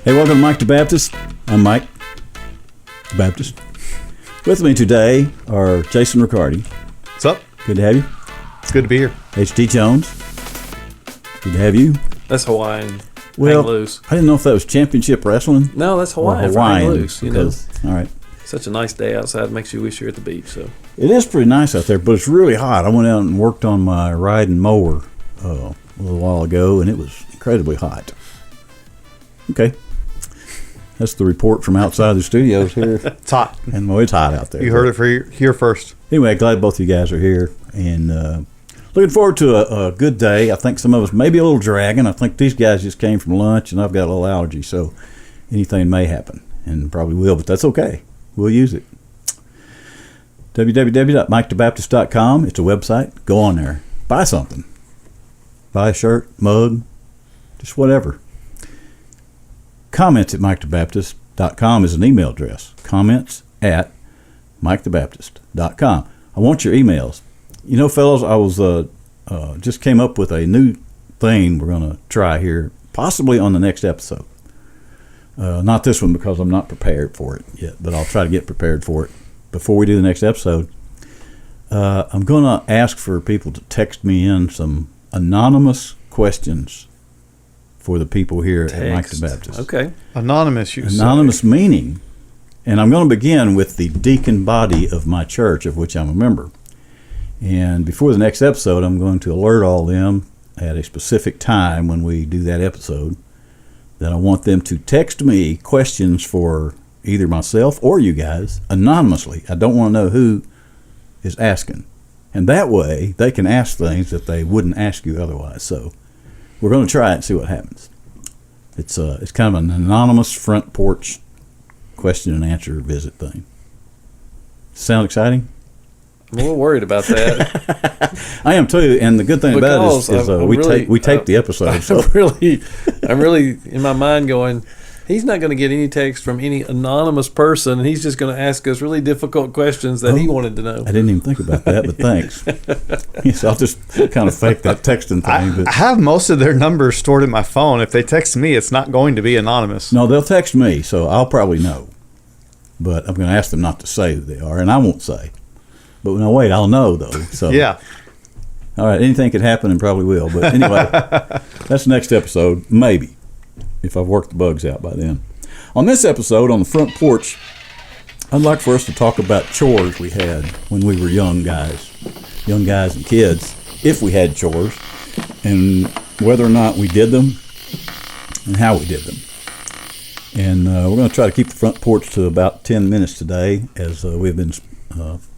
Hey, welcome to Mike the Baptist. I'm Mike the Baptist. With me today are Jason Ricciardi. What's up? Good to have you. It's good to be here. H.D. Jones. Good to have you. That's Hawaiian. Well, hang loose. I didn't know if that was championship wrestling. No, that's Hawaiian. Or Hawaiian. Hang loose, you know. All right. Such a nice day outside. Makes you wish you were at the beach. So It is pretty nice out there, but it's really hot. I went out and worked on my riding mower a little while ago, and it was incredibly hot. Okay. That's the report from outside the studios here. It's hot. And it's hot out there. You heard it here first. Anyway, glad both of you guys are here, and looking forward to a good day. I think some of us may be a little dragging. I think these guys just came from lunch, and I've got a little allergy, so anything may happen, and probably will, but that's okay. We'll use it. www.mikethebaptist.com. It's a website. Go on there. Buy something. Buy a shirt, mug, just whatever. Comments at mikethebaptist.com is an email address. Comments at mikethebaptist.com. I want your emails. You know, fellas, I was just came up with a new thing we're going to try here, possibly on the next episode. Not this one because I'm not prepared for it yet, but I'll try to get prepared for it before we do the next episode. I'm going to ask for people to text me in some anonymous questions for the people here at Mike the Baptist. Okay. Anonymous, you Anonymous say. Meaning, and I'm going to begin with the deacon body of my church, of which I'm a member. And before the next episode, I'm going to alert all them at a specific time when we do that episode that I want them to text me questions for either myself or you guys anonymously. I don't want to know who is asking. And that way, they can ask things that they wouldn't ask you otherwise. So we're going to try it and see what happens. It's kind of an anonymous front porch question and answer visit thing. Sound exciting? I'm a little worried about that. I am too, and the good thing about it is we tape the episode. So. I'm really in my mind going, he's not going to get any text from any anonymous person, and he's just going to ask us really difficult questions that he wanted to know. I didn't even think about that, but thanks. Yes, I'll just kind of fake that texting thing. I have most of their numbers stored in my phone. If they text me, it's not going to be anonymous. No, they'll text me, so I'll probably know. But I'm going to ask them not to say who they are, and I won't say. But no, wait, I'll know, though. So Yeah. All right, anything could happen and probably will. But anyway, that's the next episode, maybe, if I've worked the bugs out by then. On this episode, on the front porch, I'd like for us to talk about chores we had when we were young guys and kids, if we had chores, and whether or not we did them and how we did them. And we're going to try to keep the front porch to about 10 minutes today, as we've been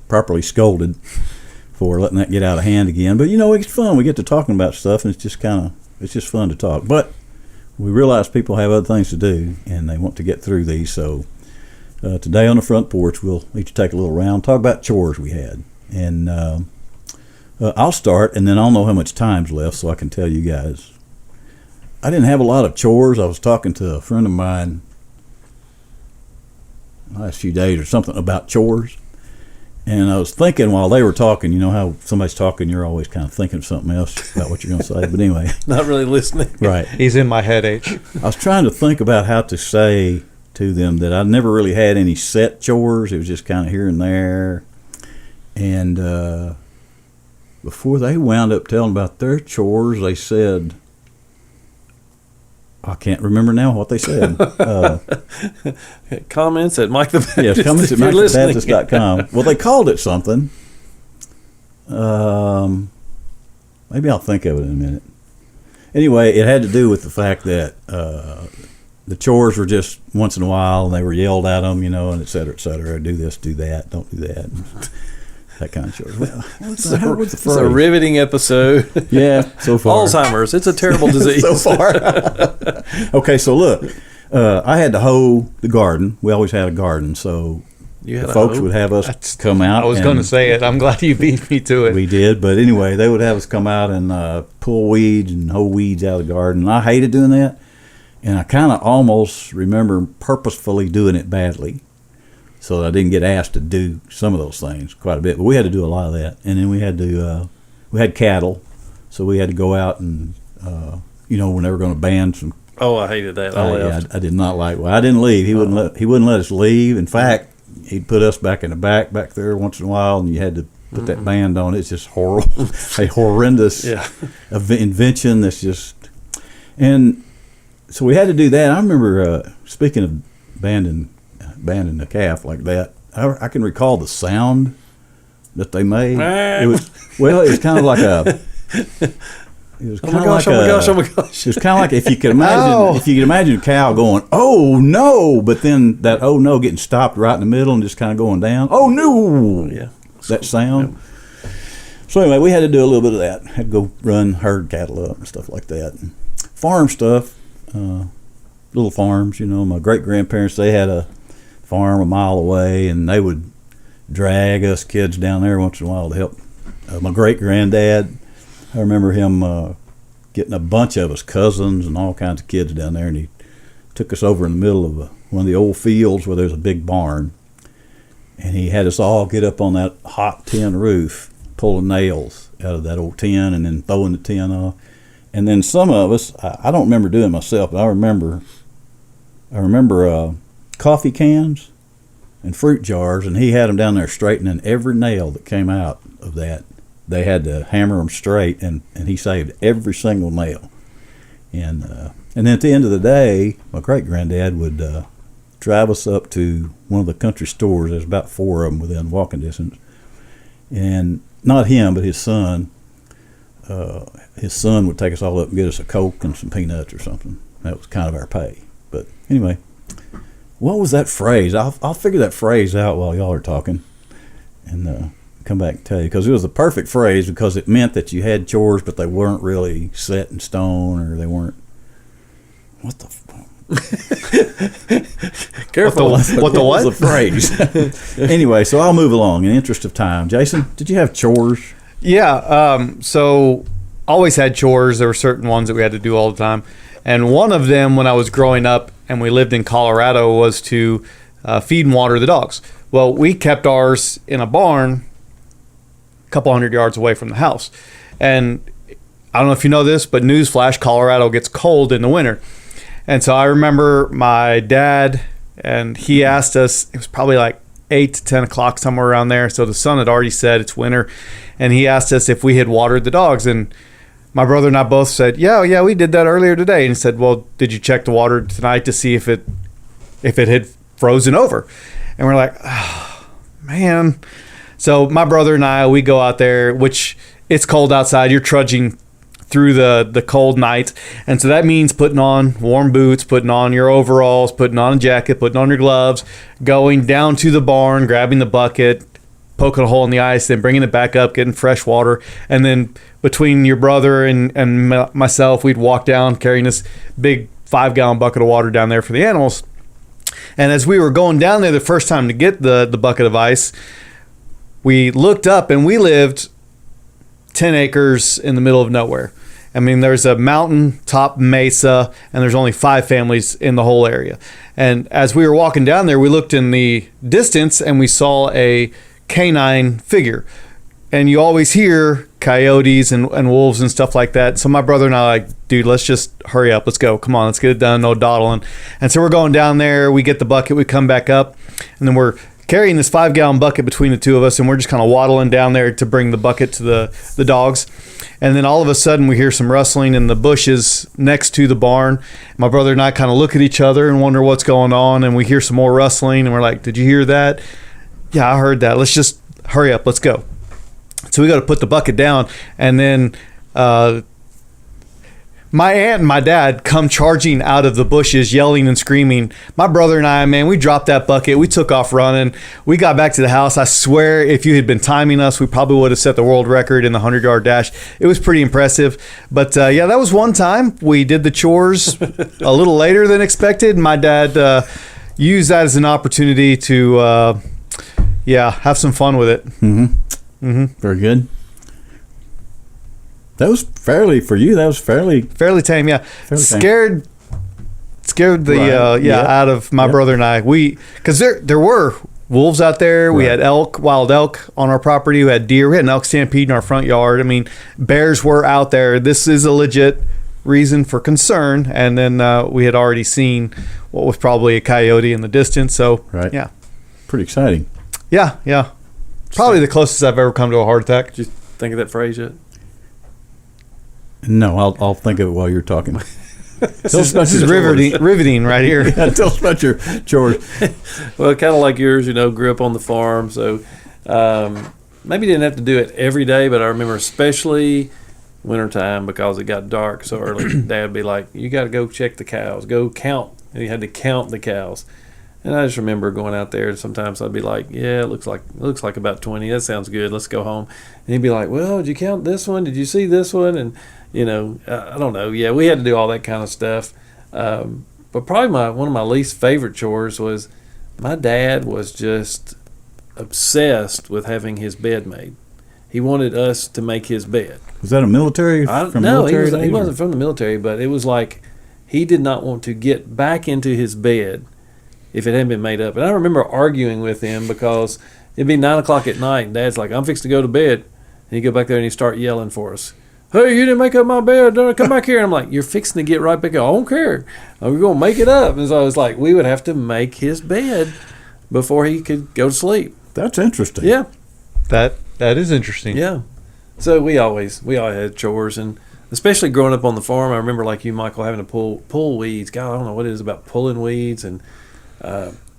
properly scolded for letting that get out of hand again. But you know, it's fun. We get to talking about stuff, and it's just fun to talk. But we realize people have other things to do, and they want to get through these. So today on the front porch, we'll each take a little round, talk about chores we had. And I'll start, and then I'll know how much time's left so I can tell you guys. I didn't have a lot of chores. I was talking to a friend of mine the last few days or something about chores. And I was thinking while they were talking, you know how somebody's talking, you're always kind of thinking of something else about what you're going to say. But anyway. Not really listening. Right. He's in my head, H. I was trying to think about how to say to them that I never really had any set chores. It was just kind of here and there. And before they wound up telling about their chores, they said, I can't remember now what they said. Comments at Mike the Baptist. Yes, comments at MikeTheBaptist.com. Well, they called it something. Maybe I'll think of it in a minute. Anyway, it had to do with the fact that the chores were just once in a while, and they were yelled at them, you know, and et cetera, do this, do that, don't do that. That kind of chores. Well, what's the phrase? It's a riveting episode. Yeah, so far. Alzheimer's. It's a terrible disease. So far. Okay, so look, I had to hoe the garden. We always had a garden, so the folks would have us come out. I was going to say it. I'm glad you beat me to it. We did, but anyway, they would have us come out and pull weeds and hoe weeds out of the garden. And I hated doing that, and I kind of almost remember purposefully doing it badly, so that I didn't get asked to do some of those things quite a bit. But we had to do a lot of that. And then we had cattle, so we had to go out and when they were going to ban some. Oh, I hated that. I left. I did not like. Well, I didn't leave. He wouldn't let us leave. In fact, he'd put us back in the back there once in a while, and you had to put that band on. It's just horrible, a horrendous invention. That's just, and so we had to do that. I remember speaking of banding the calf like that. I can recall the sound that they made. It was kind of like a. It was kind of like oh my gosh. It was kind of like if you could imagine a cow going, "Oh no," but then that "oh no" getting stopped right in the middle and just kind of going down. "Oh no!" Yeah, that sound. Yeah. So anyway, we had to do a little bit of that. Had to go herd cattle up and stuff like that. And farm stuff, little farms. My great grandparents, they had a farm a mile away, and they would drag us kids down there once in a while to help. My great granddad. I remember him getting a bunch of us cousins and all kinds of kids down there, and he took us over in the middle of one of the old fields where there's a big barn, and he had us all get up on that hot tin roof, pulling nails out of that old tin and then throwing the tin off. And then some of us, I don't remember doing it myself, but I remember coffee cans and fruit jars, and he had them down there straightening every nail that came out of that. They had to hammer them straight, and he saved every single nail. And then at the end of the day, my great-granddad would drive us up to one of the country stores. There's about 4 of them within walking distance. And not him, but his son. His son would take us all up and get us a Coke and some peanuts or something. That was kind of our pay. But anyway, what was that phrase? I'll figure that phrase out while y'all are talking. And come back and tell you, because it was the perfect phrase, because it meant that you had chores, but they weren't really set in stone, or they weren't. What the? Careful. What was the phrase? Anyway, so I'll move along in the interest of time. Jason, did you have chores? Yeah. So always had chores. There were certain ones that we had to do all the time, and one of them, when I was growing up and we lived in Colorado, was to feed and water the dogs. Well, we kept ours in a barn couple 100 yards away from the house. And I don't know if you know this, but newsflash, Colorado gets cold in the winter. And so I remember my dad, and he asked us, it was probably like 8 to 10 o'clock, somewhere around there. So the sun had already set, it's winter. And he asked us if we had watered the dogs. And my brother and I both said, yeah, we did that earlier today. And he said, well, did you check the water tonight to see if it had frozen over? And we're like, oh, man. So my brother and I, we go out there, which it's cold outside. You're trudging through the cold nights. And so that means putting on warm boots, putting on your overalls, putting on a jacket, putting on your gloves, going down to the barn, grabbing the bucket, poking a hole in the ice, then bringing it back up, getting fresh water. And then between your brother and myself, we'd walk down carrying this big 5-gallon bucket of water down there for the animals. And as we were going down there the first time to get the bucket of ice, we looked up, and we lived 10 acres in the middle of nowhere. I mean, there's a mountain top mesa, and there's only 5 families in the whole area. And as we were walking down there, we looked in the distance, and we saw a canine figure. And you always hear coyotes and wolves and stuff like that. So my brother and I are like, dude, let's just hurry up. Let's go. Come on, let's get it done. No dawdling. And so we're going down there. We get the bucket. We come back up, and then we're carrying this 5-gallon bucket between the two of us, and we're just kind of waddling down there to bring the bucket to the dogs. And then all of a sudden we hear some rustling in the bushes next to the barn. My brother and I kind of look at each other and wonder what's going on, and we hear some more rustling, and we're like, did you hear that? Yeah, I heard that. Let's just hurry up. Let's go. So we got to put the bucket down, and then my aunt and my dad come charging out of the bushes, yelling and screaming. My brother and I, man, we dropped that bucket. We took off running. We got back to the house. I swear, if you had been timing us, we probably would have set the world record in the 100-yard dash. It was pretty impressive. But, yeah, that was one time. We did the chores a little later than expected. My dad used that as an opportunity to, have some fun with it. Mm-hmm. Mm-hmm. Very good. That was fairly tame, yeah. Scared the right. out of my brother and I. Because there were wolves out there. Right. We had wild elk on our property. We had deer. We had an elk stampede in our front yard. I mean, bears were out there. This is a legit reason for concern. And then we had already seen what was probably a coyote in the distance. So, Right. yeah. Pretty exciting. Yeah, yeah. Probably the closest I've ever come to a heart attack. Did you think of that phrase yet? No, I'll think of it while you're talking. This is riveting right here. Yeah, tell us about your chores. Well, kind of like yours, grew up on the farm. So maybe didn't have to do it every day, but I remember especially wintertime because it got dark so early. Dad would be like, you got to go check the cows. Go count. And he had to count the cows. And I just remember going out there, and sometimes I'd be like, yeah, it looks like about 20. That sounds good. Let's go home. And he'd be like, well, did you count this one? Did you see this one? And, I don't know. Yeah, we had to do all that kind of stuff. But probably one of my least favorite chores was my dad was just obsessed with having his bed made. He wanted us to make his bed. Was that a military? No, military he wasn't from the military, but it was like he did not want to get back into his bed if it hadn't been made up. And I remember arguing with him because it'd be 9 o'clock at night, and Dad's like, I'm fixing to go to bed. And he'd go back there and he'd start yelling for us. Hey, you didn't make up my bed. Come back here. And I'm like, you're fixing to get right back up. I don't care. We're going to make it up. And so I was like, we would have to make his bed before he could go to sleep. That's interesting. Yeah. That is interesting. Yeah. So we always had chores, and especially growing up on the farm, I remember like you, Michael, having to pull weeds. God, I don't know what it is about pulling weeds and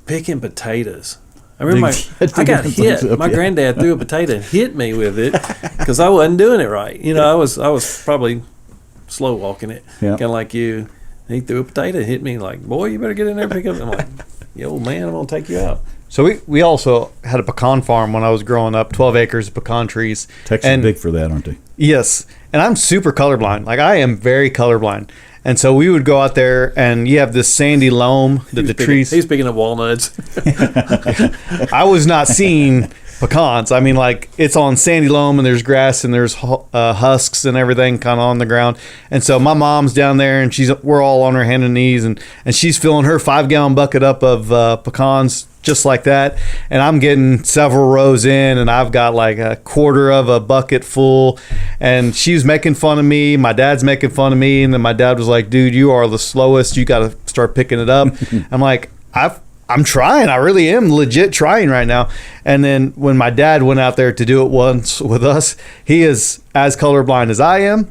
picking potatoes. I remember I got hit. My granddad threw a potato and hit me with it because I wasn't doing it right. I was probably slow walking it, kind of like you. He threw a potato and hit me like, boy, you better get in there and pick up. I'm like, yo, man, I'm gonna take you out. So we also had a pecan farm when I was growing up, 12 acres of pecan trees. Texas is big for that, aren't they? Yes. And I'm super colorblind. Like, I am very colorblind. And so we would go out there, and you have this sandy loam that the trees... He's picking up walnuts. I was not seeing pecans. I mean, like, it's on sandy loam, and there's grass, and there's husks and everything kind of on the ground. And so my mom's down there, and we're all on her hand and knees, and she's filling her 5-gallon bucket up of pecans just like that, and I'm getting several rows in, and I've got like a quarter of a bucket full, and she's making fun of me, my dad's making fun of me, and then my dad was like, dude, you are the slowest, you got to start picking it up. I'm like, I'm trying, I really am legit trying right now. And then when my dad went out there to do it once with us, he is as colorblind as I am,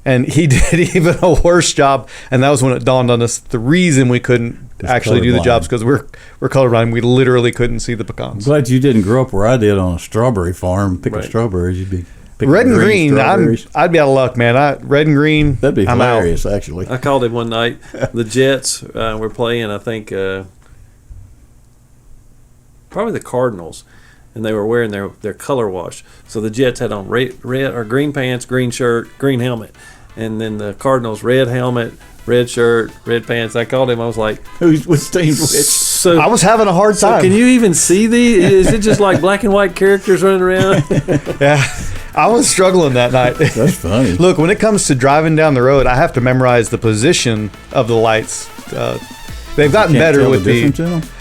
and he did even a worse job, and that was when it dawned on us the reason we couldn't actually do the jobs, because we're colorblind. We literally couldn't see the pecans. I'm glad you didn't grow up where I did on a strawberry farm picking strawberries. You'd be picking red and green. I'd be out of luck, man. Red and green. That'd be hilarious, actually. I called him one night. The Jets were playing, I think, probably the Cardinals, and they were wearing their color wash. So the Jets had on red or green pants, green shirt, green helmet, and then the Cardinals red helmet, red shirt, red pants. I called him. I was like, who's team which? So I was having a hard time. So can you even see these? Is it just like black and white characters running around? Yeah, I was struggling that night. That's funny. Look, when it comes to driving down the road, I have to memorize the position of the lights. They've gotten better with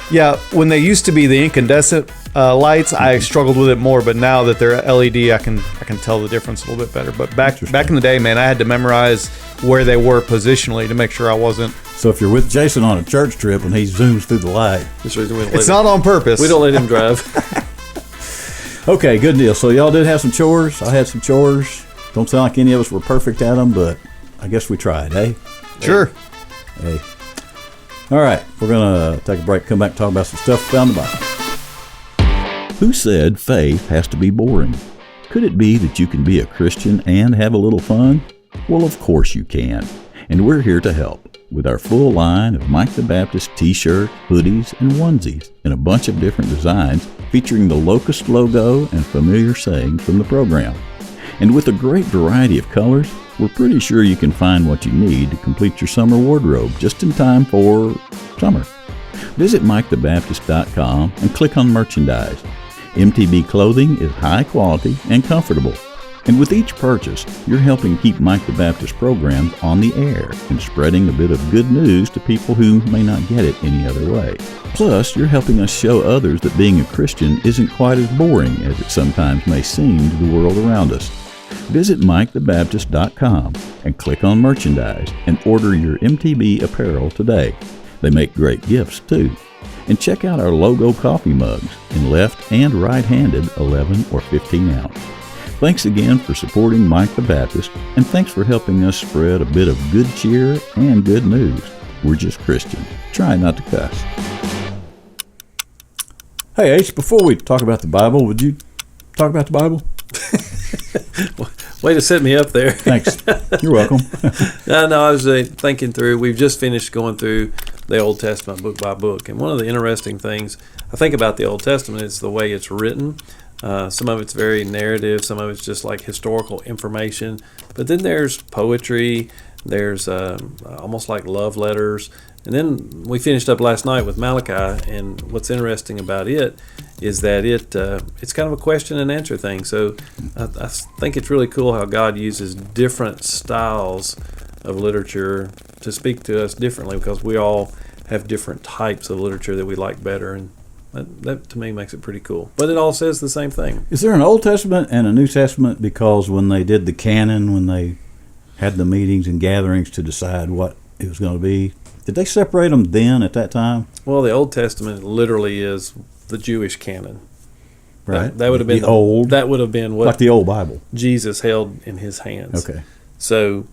yeah, when they used to be the incandescent lights, I struggled with it more, but now that they're LED, I can tell the difference a little bit better. But back in the day, man, I had to memorize where they were positionally to make sure I wasn't. So if you're with Jason on a church trip and he zooms through the light, it's not on purpose. We don't let him drive. Okay, good deal. So y'all did have some chores. I had some chores. Don't sound like any of us were perfect at them, but I guess we tried, eh? Sure. Hey. All right, we're going to take a break, come back and talk about some stuff found in the Bible. Who said faith has to be boring? Could it be that you can be a Christian and have a little fun? Well, of course you can. And we're here to help with our full line of Mike the Baptist t-shirts, hoodies, and onesies in a bunch of different designs featuring the Locust logo and familiar sayings from the program. And with a great variety of colors, we're pretty sure you can find what you need to complete your summer wardrobe just in time for summer. Visit MikeTheBaptist.com and click on merchandise. MTB clothing is high quality and comfortable. And with each purchase, you're helping keep Mike the Baptist programs on the air and spreading a bit of good news to people who may not get it any other way. Plus, you're helping us show others that being a Christian isn't quite as boring as it sometimes may seem to the world around us. Visit MikeTheBaptist.com and click on Merchandise and order your MTB apparel today. They make great gifts, too. And check out our logo coffee mugs in left and right-handed 11 or 15 ounce. Thanks again for supporting Mike the Baptist, and thanks for helping us spread a bit of good cheer and good news. We're just Christian. Try not to cuss. Hey, H, before we talk about the Bible, would you talk about the Bible? Way to set me up there. Thanks. You're welcome. No, I was thinking through, we've just finished going through the Old Testament book by book. And one of the interesting things I think about the Old Testament is the way it's written. Some of it's very narrative, some of it's just like historical information. But then there's poetry, there's almost like love letters. And then we finished up last night with Malachi, and what's interesting about it is that it's kind of a question and answer thing. So I think it's really cool how God uses different styles of literature to speak to us differently, because we all have different types of literature that we like better, and that to me makes it pretty cool. But it all says the same thing. Is there an Old Testament and a New Testament? Because when they did the canon, when they had the meetings and gatherings to decide what it was going to be, did they separate them then at that time? Well, the Old Testament literally is the Jewish canon. Right. That would have been the old. That would have been what like the old Bible. Jesus held in his hands. Okay. So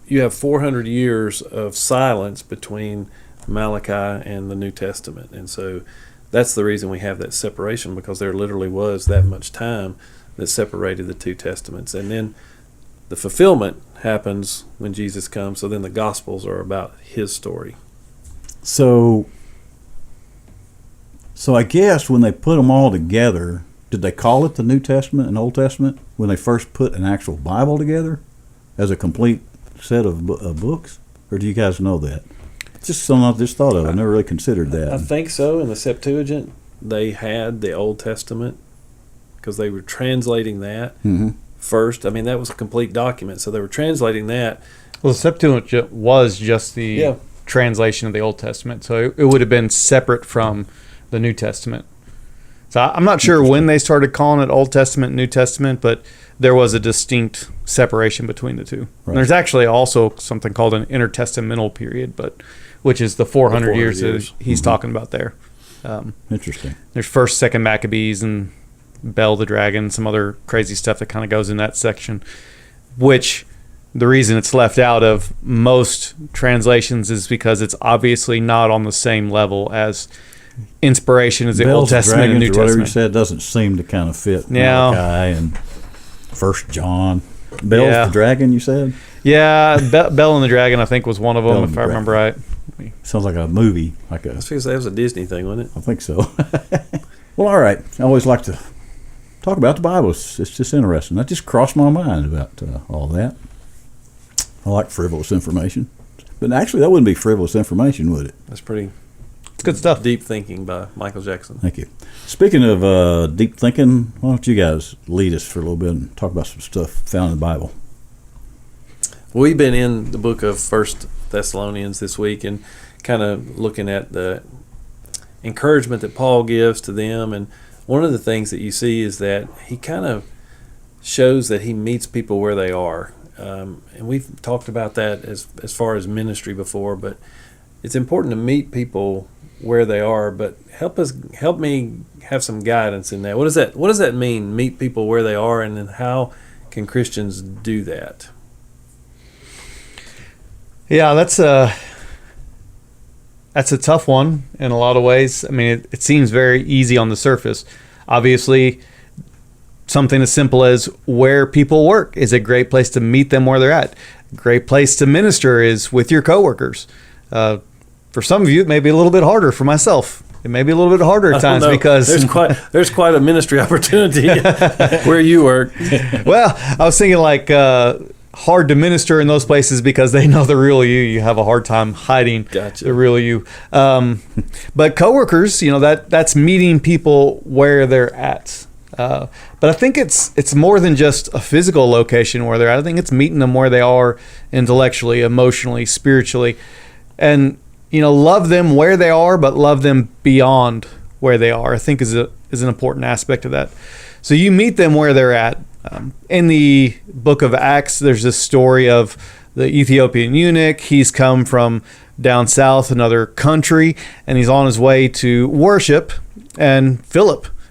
you have 400 years of silence between Malachi and the New Testament, and so that's the reason we have that separation, because there literally was that much time that separated the two testaments. And then the fulfillment happens when Jesus comes, so then the Gospels are about his story. So I guess when they put them all together, did they call it the New Testament and Old Testament when they first put an actual Bible together as a complete set of books? Or do you guys know that? Just something I just thought of. I never really considered that. I think so. In the Septuagint, they had the Old Testament because they were translating that first. I mean, that was a complete document, so they were translating that. Well, the Septuagint was just the translation of the Old Testament, so it would have been separate from the New Testament. So I'm not sure when they started calling it Old Testament, New Testament, but there was a distinct separation between the two. Right. There's actually also something called an intertestamental period, which is the 400 years that he's talking about there. Interesting. There's 1st, 2nd Maccabees and Bel the Dragon, some other crazy stuff that kind of goes in that section, which the reason it's left out of most translations is because it's obviously not on the same level as inspiration as the Old Testament and New Testament. Whatever you said doesn't seem to kind of fit Malachi and 1 John. Bel's the Dragon, you said? Yeah, Bel and the Dragon, I think, was one of them, if I remember right. Sounds like a movie. I was going to say it was a Disney thing, wasn't it? I think so. Well, all right. I always like to talk about the Bible. It's just interesting. That just crossed my mind about all that. I like frivolous information. But actually, that wouldn't be frivolous information, would it? That's pretty... It's good stuff. Deep thinking by Michael Jackson. Thank you. Speaking of deep thinking, why don't you guys lead us for a little bit and talk about some stuff found in the Bible? We've been in the book of 1 Thessalonians this week and kind of looking at the encouragement that Paul gives to them. And one of the things that you see is that he kind of shows that he meets people where they are. And we've talked about that as far as ministry before, but it's important to meet people where they are, but help me have some guidance in that. What does that mean, meet people where they are, and then how can Christians do that? Yeah, that's a tough one in a lot of ways. I mean, it seems very easy on the surface. Obviously, something as simple as where people work is a great place to meet them where they're at. A great place to minister is with your coworkers. For some of you, it may be a little bit harder. For myself, it may be a little bit harder at times because there's quite a ministry opportunity where you work. Well, I was thinking like hard to minister in those places because they know the real you. You have a hard time hiding the real you. But coworkers, that's meeting people where they're at. But I think it's more than just a physical location where they're at. I think it's meeting them where they are intellectually, emotionally, spiritually, and love them where they are, but love them beyond where they are. I think is an important aspect of that. So you meet them where they're at. In the book of Acts, there's this story of the Ethiopian eunuch. He's come from down south, another country, and he's on his way to worship. And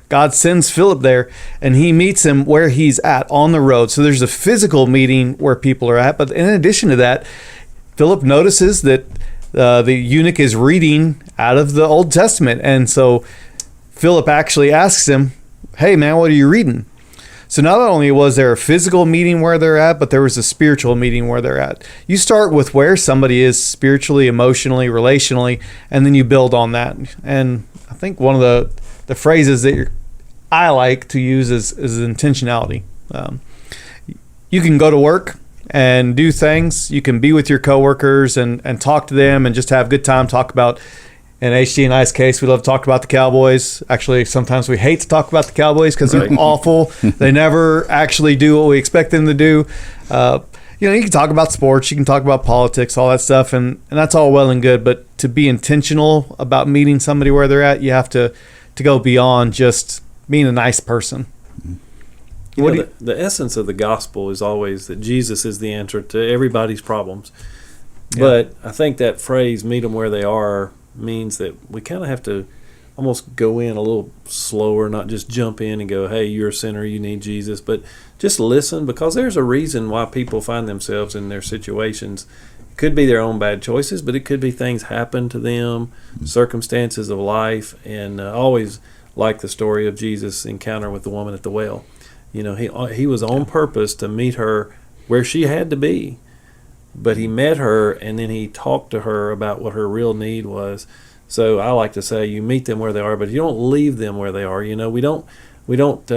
God sends Philip there, and he meets him where he's at on the road. So there's a physical meeting where people are at. But in addition to that, Philip notices that the eunuch is reading out of the Old Testament. And so Philip actually asks him, "Hey, man, what are you reading?" So not only was there a physical meeting where they're at, but there was a spiritual meeting where they're at. You start with where somebody is spiritually, emotionally, relationally, and then you build on that. And I think one of the phrases that I like to use is intentionality. You can go to work and do things. You can be with your coworkers and talk to them and just have a good time, talk about. In H.D. and I's case, we love to talk about the Cowboys. Actually, sometimes we hate to talk about the Cowboys because they're awful. They never actually do what we expect them to do. You can talk about sports, you can talk about politics, all that stuff, and that's all well and good. But to be intentional about meeting somebody where they're at, you have to go beyond just being a nice person. The essence of the gospel is always that Jesus is the answer to everybody's problems. Yeah. But I think that phrase, meet them where they are, means that we kind of have to almost go in a little slower, not just jump in and go, "Hey, you're a sinner, you need Jesus," but just listen, because there's a reason why people find themselves in their situations. It could be their own bad choices, but it could be things happen to them, circumstances of life. And I always like the story of Jesus' encounter with the woman at the well. He was on purpose to meet her where she had to be. But he met her, and then he talked to her about what her real need was. So I like to say, you meet them where they are, but you don't leave them where they are. We don't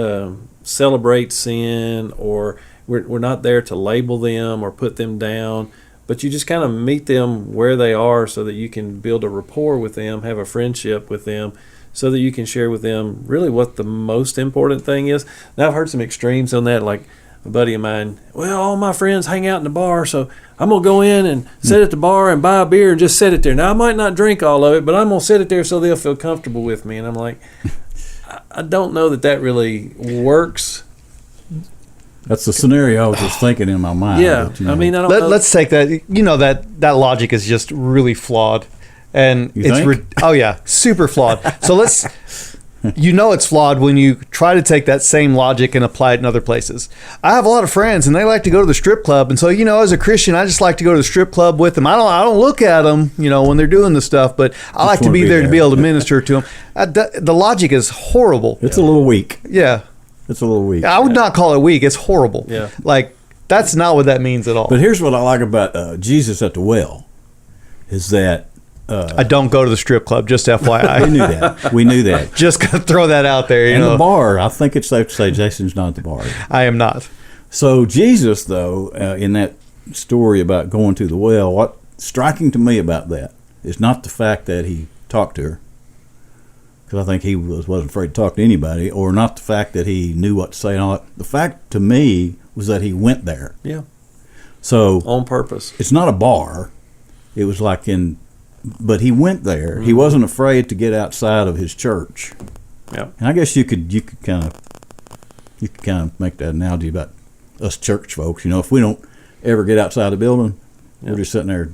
celebrate sin, or we're not there to label them or put them down. But you just kind of meet them where they are, so that you can build a rapport with them, have a friendship with them, so that you can share with them really what the most important thing is. Now, I've heard some extremes on that, like a buddy of mine, "Well, all my friends hang out in the bar, so I'm going to go in and sit at the bar and buy a beer and just sit it there. Now, I might not drink all of it, but I'm going to sit it there so they'll feel comfortable with me." And I'm like, I don't know that really works. That's the scenario I was just thinking in my mind. Yeah, but, I mean, I don't know. Let's take that. That logic is just really flawed. And super flawed. So it's flawed when you try to take that same logic and apply it in other places. I have a lot of friends, and they like to go to the strip club, and so as a Christian, I just like to go to the strip club with them. I don't look at them, when they're doing the stuff, but I like to be there to be able to minister to them. The logic is horrible. It's a little weak. Yeah, it's a little weak. I would not call it weak. It's horrible. Yeah, that's not what that means at all. But here's what I like about Jesus at the well, is that. I don't go to the strip club, just FYI. We knew that. Just gonna throw that out there. And the bar, I think it's safe to say Jason's not at the bar. I am not. So Jesus, though, in that story about going to the well, what's striking to me about that is not the fact that he talked to her, because I think he wasn't afraid to talk to anybody, or not the fact that he knew what to say and all that. The fact to me was that he went there. Yeah. So on purpose. It's not a bar. It was but he went there. Mm-hmm. He wasn't afraid to get outside of his church. Yeah. And I guess you could kind of make that analogy about us church folks. If we don't ever get outside the building, we're just sitting there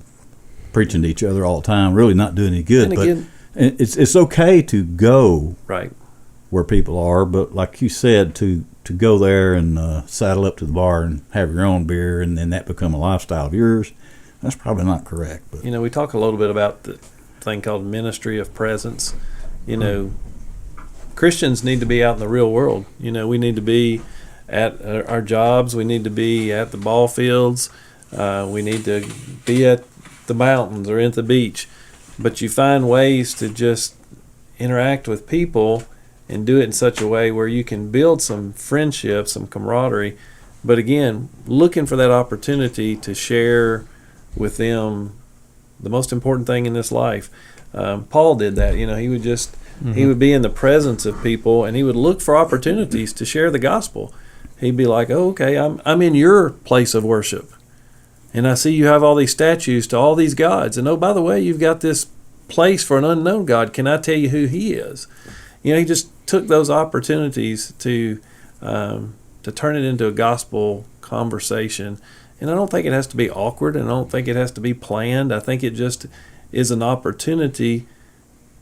preaching to each other all the time, really not doing any good. But it's okay to go right where people are, but like you said, to go there and saddle up to the bar and have your own beer, and then that become a lifestyle of yours. That's probably not correct. But we talk a little bit about the thing called ministry of presence. Christians need to be out in the real world. We need to be at our jobs. We need to be at the ball fields. We need to be at the mountains or at the beach. But you find ways to just interact with people and do it in such a way where you can build some friendship, some camaraderie. But again, looking for that opportunity to share with them the most important thing in this life. Paul did that. He would just he would be in the presence of people, and he would look for opportunities to share the gospel. He'd be like, "Oh, okay, I'm in your place of worship, and I see you have all these statues to all these gods, and oh, by the way, you've got this place for an unknown God. Can I tell you who he is?" He just took those opportunities to to turn it into a gospel conversation. And I don't think it has to be awkward, and I don't think it has to be planned. I think it just is an opportunity.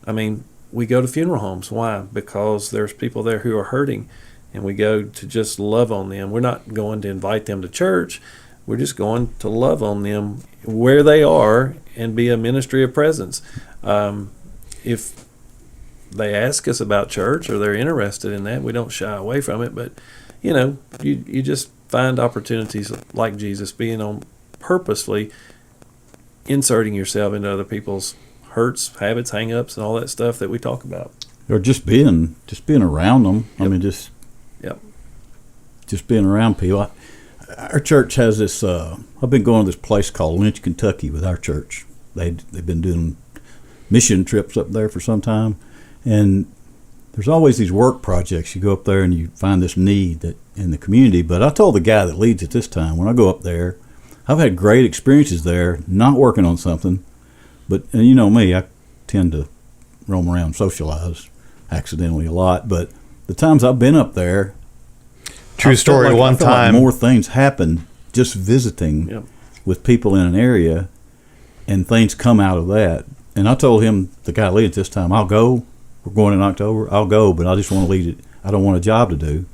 I mean, we go to funeral homes. Why? Because there's people there who are hurting, and we go to just love on them. We're not going to invite them to church. We're just going to love on them where they are and be a ministry of presence. If they ask us about church or they're interested in that, we don't shy away from it. But, you just find opportunities like Jesus, being on purposefully inserting yourself into other people's hurts, habits, hang-ups, and all that stuff that we talk about. Or just being around them. Yep. I mean, just being around people. Our church has this. I've been going to this place called Lynch, Kentucky, with our church. They've been doing mission trips up there for some time, and there's always these work projects. You go up there and you find this need that in the community. But I told the guy that leads it this time, when I go up there, I've had great experiences there, not working on something. But, and you know me, I tend to roam around and socialize accidentally a lot. But the times I've been up there, True story. I One feel like time, more things happen just visiting with people in an area, and things come out of that. And I told him, the guy leads this time, I'll go. We're going in October. I'll go, but I just want to lead it. I don't want a job to do.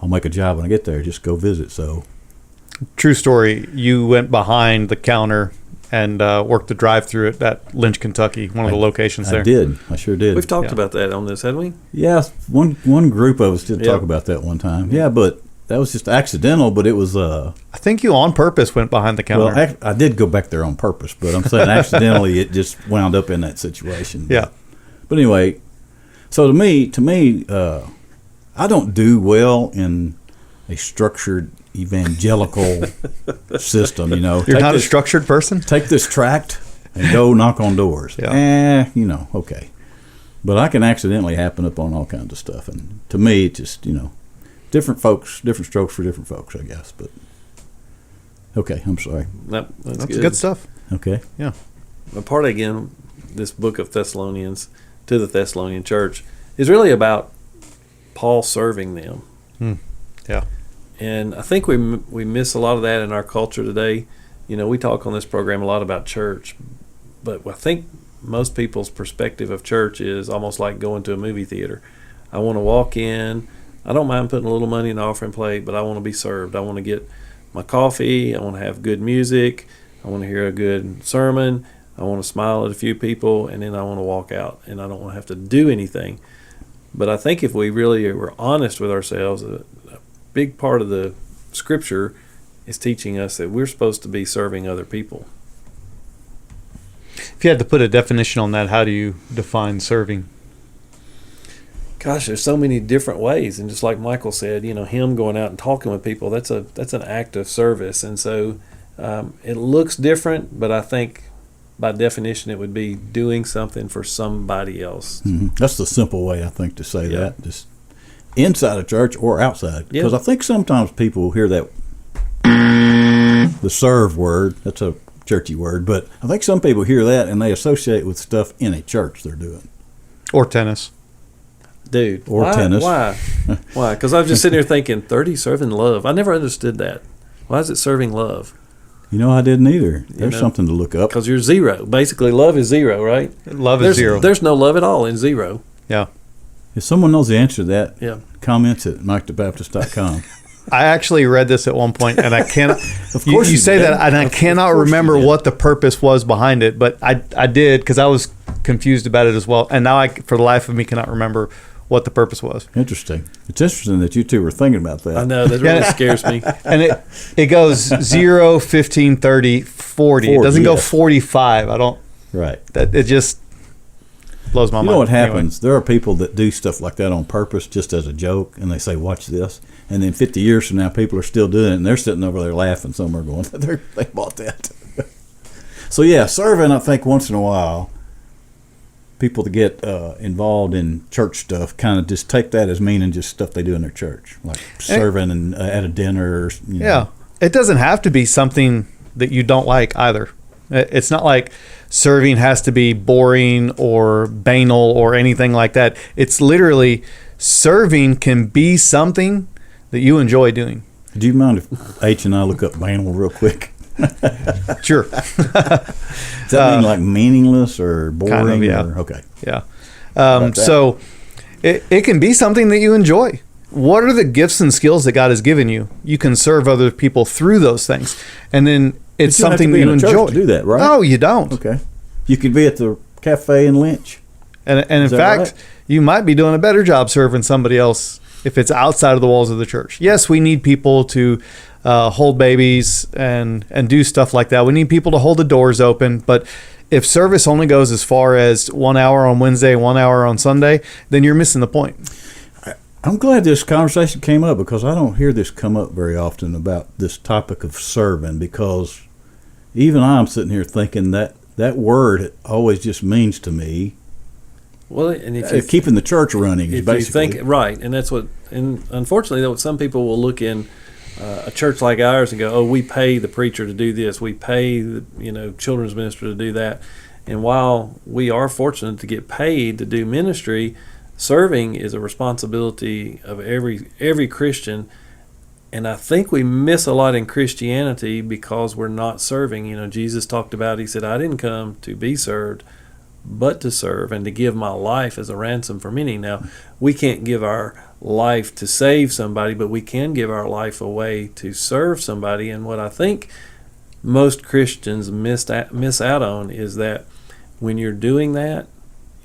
I'll make a job when I get there. Just go visit. So, true story. You went behind the counter and worked the drive-through at that Lynch, Kentucky, one of the locations there. I did. I sure did. We've talked about that on this, haven't we? Yeah, one group of us did talk about that one time. Yeah, but that was just accidental. But it was. I think you on purpose went behind the counter. Well, I did go back there on purpose, but I'm saying accidentally it just wound up in that situation. Yeah. But anyway, so to me, I don't do well in a structured evangelical system. You're not a structured person. Take this tract and go knock on doors. Yeah. Okay. But I can accidentally happen upon all kinds of stuff, and to me, it just different folks, different strokes for different folks, I guess. But okay, I'm sorry. Nope, that's good stuff. Okay. Yeah. A part again, this book of Thessalonians to the Thessalonian church is really about Paul serving them. Yeah. And I think we miss a lot of that in our culture today. We talk on this program a lot about church, but I think most people's perspective of church is almost like going to a movie theater. I want to walk in. I don't mind putting a little money in the offering plate, but I want to be served. I want to get my coffee. I want to have good music. I want to hear a good sermon. I want to smile at a few people, and then I want to walk out, and I don't want to have to do anything. But I think if we really were honest with ourselves, a big part of the Scripture is teaching us that we're supposed to be serving other people. If you had to put a definition on that, how do you define serving? Gosh, there's so many different ways, and just like Michael said, him going out and talking with people, that's an act of service, and so it looks different, but I think by definition it would be doing something for somebody else. Mm-hmm. That's the simple way, I think, to say that, just inside a church or outside, because I think sometimes people hear that the serve word, that's a churchy word, but I think some people hear that and they associate with stuff in a church they're doing. Or tennis. Dude. Or tennis. Why? Why? Because I was just sitting here thinking, 30 serving love. I never understood that. Why is it serving love? I didn't either. There's something to look up. Because you're zero. Basically, love is zero, right? Love is zero. There's no love at all in zero. Yeah. If someone knows the answer to that, comments at MikeTheBaptist.com. I actually read this at one point, and I cannot. Of course you say that, and I cannot remember you what the purpose was behind it, but I did, because I was confused about it as well, and now I, for the life of me, cannot remember what the purpose was. Interesting. It's interesting that you two were thinking about that. I know, that really scares me. And it goes 0, 15, 30, 40. It doesn't go 45. I don't. Right. That it just blows my mind. You know what happens? Anyway. There are people that do stuff like that on purpose, just as a joke, and they say, "Watch this," and then 50 years from now, people are still doing it, and they're sitting over there laughing somewhere, going, "They bought that." So yeah, serving. I think once in a while, people that get involved in church stuff kind of just take that as meaning just stuff they do in their church, like serving and at a dinner. Or, Yeah, it doesn't have to be something that you don't like either. It's not like serving has to be boring or banal or anything like that. It's literally serving can be something that you enjoy doing? Do you mind if H and I look up animal real quick? Sure. Does that mean like meaningless or boring? Kind of, yeah. Okay. Yeah. So it can be something that you enjoy. What are the gifts and skills that God has given you? You can serve other people through those things. And then it's But you don't have something to be that you in a church enjoy. to do that, right? No, you don't. Okay. You could be at the cafe in Lynch. And in Is that fact, right? you might be doing a better job serving somebody else if it's outside of the walls of the church. Yes, we need people to hold babies and do stuff like that. We need people to hold the doors open. But if service only goes as far as 1 hour on Wednesday, 1 hour on Sunday, then you're missing the point. I'm glad this conversation came up because I don't hear this come up very often about this topic of serving, because even I'm sitting here thinking that word always just means to me Well, and if you keeping the church running is if basically. you think right, and that's what, and unfortunately, though, some people will look in a church like ours and go, "Oh, we pay the preacher to do this. We pay the children's minister to do that." And while we are fortunate to get paid to do ministry, serving is a responsibility of every Christian. And I think we miss a lot in Christianity because we're not serving. Jesus talked about, he said, "I didn't come to be served, but to serve and to give my life as a ransom for many." Now, we can't give our life to save somebody, but we can give our life away to serve somebody. And what I think most Christians miss out on is that when you're doing that,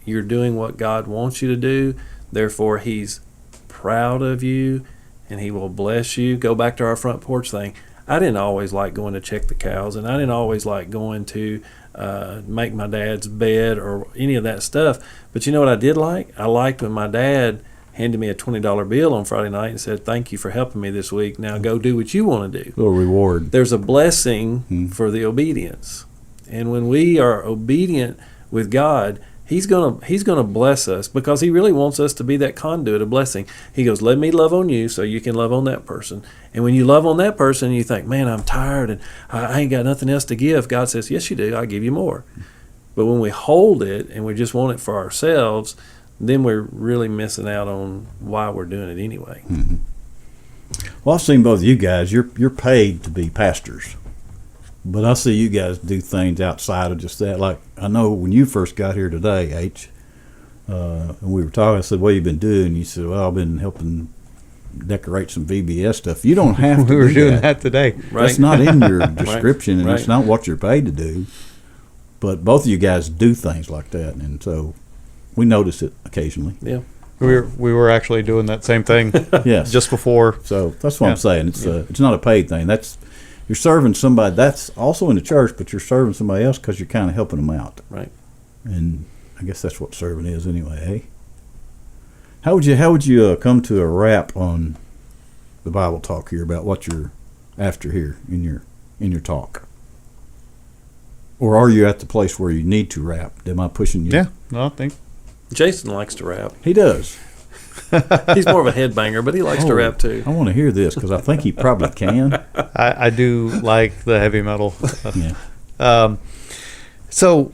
you're doing what God wants you to do. Therefore, he's proud of you and he will bless you. Go back to our front porch thing. I didn't always like going to check the cows, and I didn't always like going to make my dad's bed or any of that stuff. But you know what I did like? I liked when my dad handed me a $20 bill on Friday night and said, "Thank you for helping me this week. Now go do what you want to do." Little reward. There's a blessing for the obedience. And when we are obedient with God, He's gonna bless us because he really wants us to be that conduit of blessing. He goes, "Let me love on you so you can love on that person." And when you love on that person, you think, "Man, I'm tired and I ain't got nothing else to give." God says, "Yes, you do. I'll give you more." But when we hold it and we just want it for ourselves, then we're really missing out on why we're doing it anyway. Mm-hmm. Well, I've seen both of you guys. You're paid to be pastors. But I see you guys do things outside of just that. Like, I know when you first got here today, H, and we were talking, I said, "What have you been doing?" You said, "Well, I've been helping decorate some VBS stuff." You don't have to We were do doing that today. Right. That's not in your description, and Right. it's not what you're paid to do. But both of you guys do things like that, and so we notice it occasionally. Yeah. We were actually doing that same thing Yes. just before. So that's what Yeah. I'm saying. It's not a paid thing. You're serving somebody that's also in the church, but you're serving somebody else because you're kind of helping them out. Right. And I guess that's what serving is anyway, eh? How would you come to a wrap on the Bible talk here about what you're after here in your talk? Or are you at the place where you need to wrap? Am I pushing you? Yeah, no, I think. Jason likes to rap. He does. He's more of a headbanger, but he likes to rap too. I want to hear this because I think he probably can. I do like the heavy metal. Yeah. So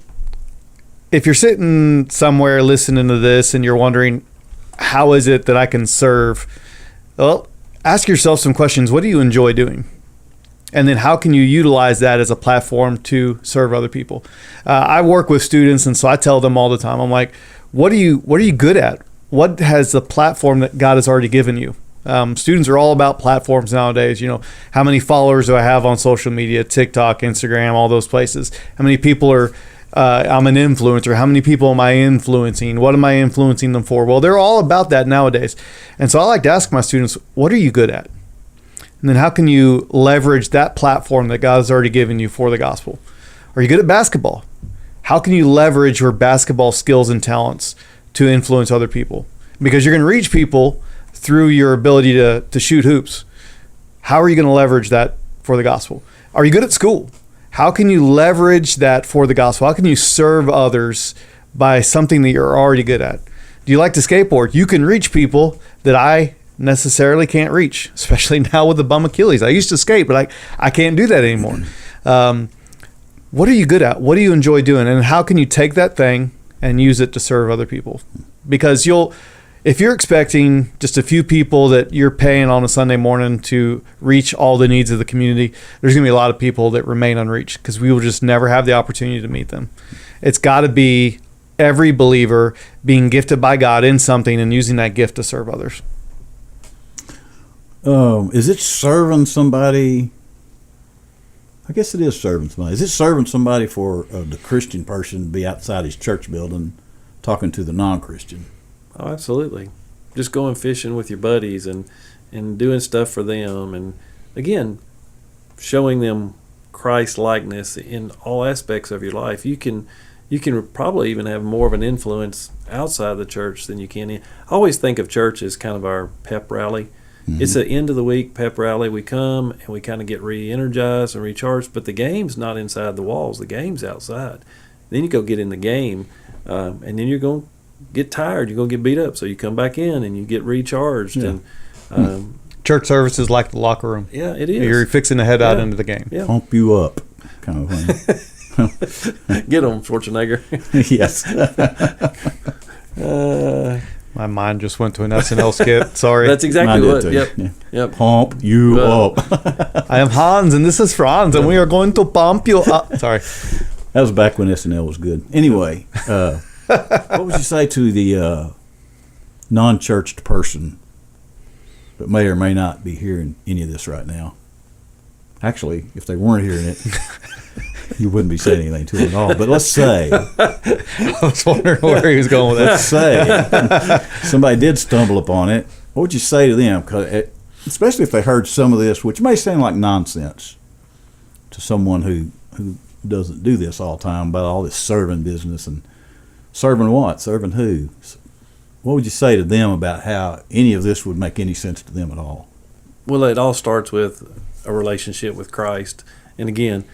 if you're sitting somewhere listening to this and you're wondering, how is it that I can serve? Well, ask yourself some questions. What do you enjoy doing? And then how can you utilize that as a platform to serve other people? I work with students, and so I tell them all the time, I'm like, what are you good at? What has the platform that God has already given you? Students are all about platforms nowadays. How many followers do I have on social media, TikTok, Instagram, all those places? How many people are, I'm an influencer. How many people am I influencing? What am I influencing them for? Well, they're all about that nowadays. And so I like to ask my students, what are you good at? And then how can you leverage that platform that God has already given you for the gospel? Are you good at basketball? How can you leverage your basketball skills and talents to influence other people? Because you're going to reach people through your ability to shoot hoops. How are you going to leverage that for the gospel? Are you good at school? How can you leverage that for the gospel? How can you serve others by something that you're already good at? Do you like to skateboard? You can reach people that I necessarily can't reach, especially now with the bum Achilles. I used to skate, but I can't do that anymore. What are you good at? What do you enjoy doing? And how can you take that thing and use it to serve other people? Because if you're expecting just a few people that you're paying on a Sunday morning to reach all the needs of the community, there's going to be a lot of people that remain unreached because we will just never have the opportunity to meet them. It's got to be every believer being gifted by God in something and using that gift to serve others. Is it serving somebody? I guess it is serving somebody. Is it serving somebody for the Christian person to be outside his church building talking to the non-Christian? Oh, absolutely. Just going fishing with your buddies and doing stuff for them. And again, showing them Christ likeness in all aspects of your life. You can probably even have more of an influence outside the church than you can in. I always think of church as kind of our pep rally. Mm-hmm. It's an end of the week pep rally. We come and we kind of get re-energized and recharged, but the game's not inside the walls. The game's outside. Then you go get in the game, and then you're going to get tired. You're going to get beat up. So you come back in and you get recharged. Yeah. And church service is like the locker room. Yeah, it is. You're fixing to head out into the game. Yeah. Pump you up, kind of thing. Get them, Schwarzenegger. Yes. My mind just went to an SNL skit. Sorry. That's exactly what. Yep. Yeah. Yep. Pump you up. I am Hans, and this is Franz, and we are going to pump you up. Sorry. That was back when SNL was good. Anyway, what would you say to the non-churched person that may or may not be hearing any of this right now? Actually, if they weren't hearing it, you wouldn't be saying anything to them at all. But let's say, I was wondering where he was going with that. Let's say somebody did stumble upon it. What would you say to them? 'Cause especially if they heard some of this, which may sound like nonsense to someone who doesn't do this all the time, about all this serving business and serving what? Serving who? What would you say to them about how any of this would make any sense to them at all? Well, it all starts with a relationship with Christ. And again,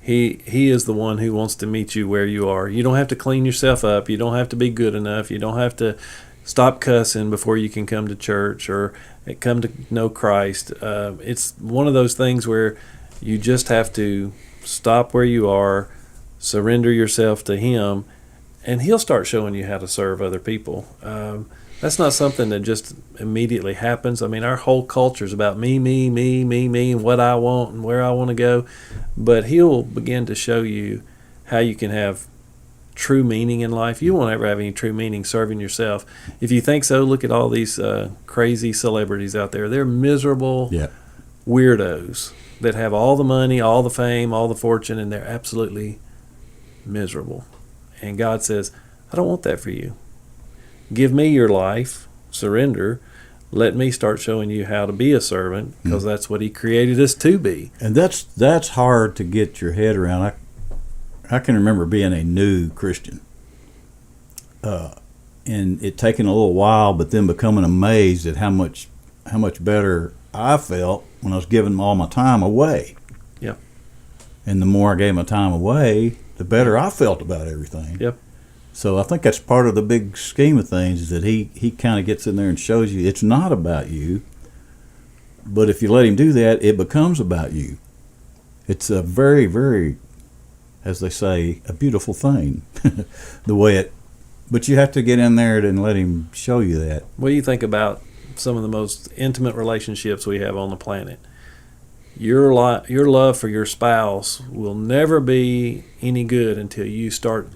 He is the one who wants to meet you where you are. You don't have to clean yourself up. You don't have to be good enough. You don't have to stop cussing before you can come to church or come to know Christ. It's one of those things where you just have to stop where you are, surrender yourself to Him, and He'll start showing you how to serve other people. That's not something that just immediately happens. I mean, our whole culture is about me, and what I want and where I want to go. But He'll begin to show you how you can have true meaning in life. You won't ever have any true meaning serving yourself. If you think so, look at all these crazy celebrities out there. They're miserable weirdos that have all the money, all the fame, all the fortune, and they're absolutely miserable. And God says, I don't want that for you. Give me your life, surrender. Let me start showing you how to be a servant, because that's what He created us to be. And that's hard to get your head around. I can remember being a new Christian, and it taking a little while, but then becoming amazed at how much better I felt when I was giving all my time away. Yep. And the more I gave my time away, the better I felt about everything. Yep. So I think that's part of the big scheme of things, is that he kind of gets in there and shows you it's not about you. But if you let Him do that, it becomes about you. It's a very, very, as they say, a beautiful thing, the way it. But you have to get in there and let Him show you that. What do you think about some of the most intimate relationships we have on the planet? Your love for your spouse will never be any good until you start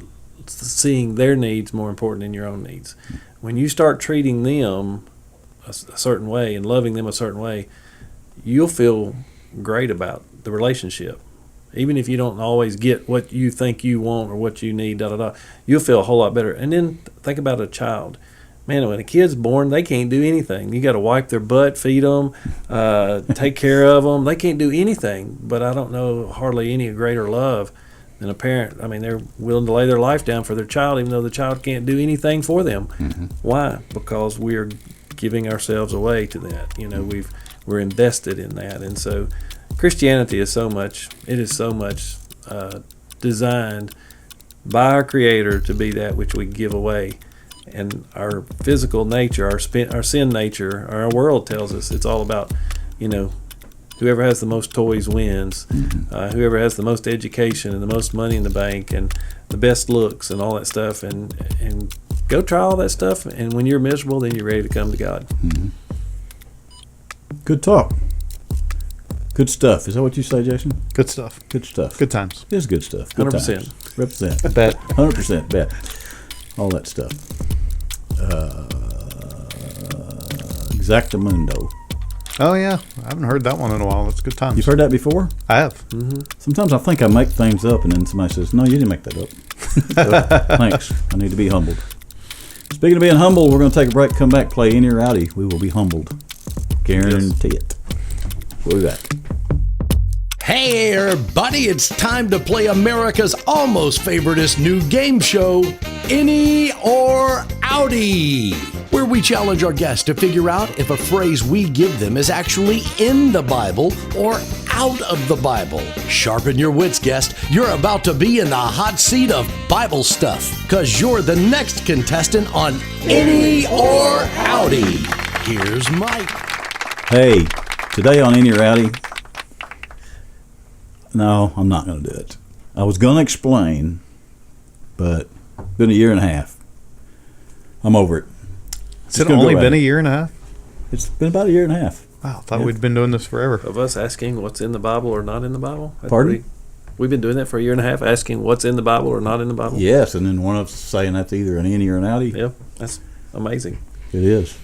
seeing their needs more important than your own needs. When you start treating them a certain way and loving them a certain way, you'll feel great about the relationship. Even if you don't always get what you think you want or what you need, you'll feel a whole lot better. And then think about a child. Man, when a kid's born, they can't do anything. You got to wipe their butt, feed them, take care of them. They can't do anything. But I don't know hardly any greater love than a parent. I mean, they're willing to lay their life down for their child, even though the child can't do anything for them. Mm-hmm. Why? Because we're giving ourselves away to that. You know, we're invested in that. And so Christianity is so much designed by our Creator to be that which we give away. And our physical nature, our sin nature, our world tells us it's all about, whoever has the most toys wins, whoever has the most education and the most money in the bank and the best looks and all that stuff. And go try all that stuff, and when you're miserable, then you're ready to come to God. Good talk. Good stuff. Is that what you say, Jason? Good stuff. Good stuff. Good times. It is good stuff. Good 100%. times. Represent. Bet. 100% bet. All that stuff. Exactamundo. Oh, yeah. I haven't heard that one in a while. That's good times. You've heard that before? I have. Sometimes I think I make things up, and then somebody says, "No, you didn't make that up." So, thanks. I need to be humbled. Speaking of being humbled, we're going to take a break, come back, play Inny or Outty. We will be humbled. Guarantee it. We'll be back. Hey everybody, it's time to play America's almost favoriteest new game show, Inny or Outty, where we challenge our guests to figure out if a phrase we give them is actually in the Bible or out of the Bible. Sharpen your wits, guest. You're about to be in the hot seat of Bible stuff, because you're the next contestant on Inny or Outty. Here's Mike. Hey, today on Inny or Outty, no, I'm not going to do it. I was going to explain, but it's been a year and a half. I'm over it. Has it only been a year and a half? It's been about a year and a half. Wow, I thought we'd been doing this forever. Of us asking what's in the Bible or not in the Bible? Pardon? We've been doing that for a year and a half, asking what's in the Bible or not in the Bible? Yes, and then one of us saying that's either an Inny or an Outty. Yep, that's amazing. It is.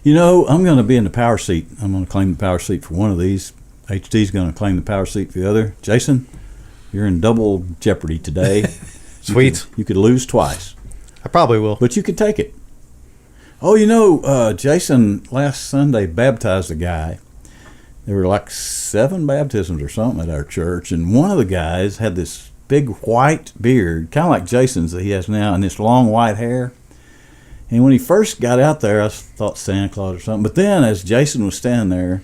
You know, I'm going to be in the power seat. I'm going to claim the power seat for one of these. H.D.'s going to claim the power seat for the other. Jason, you're in double jeopardy today. Sweet. You could lose twice. I probably will. But you could take it. Oh, you know, Jason last Sunday baptized a guy. There were like 7 baptisms or something at our church, and one of the guys had this big white beard, kind of like Jason's that he has now, and this long white hair. And when he first got out there, I thought Santa Claus or something. But then as Jason was standing there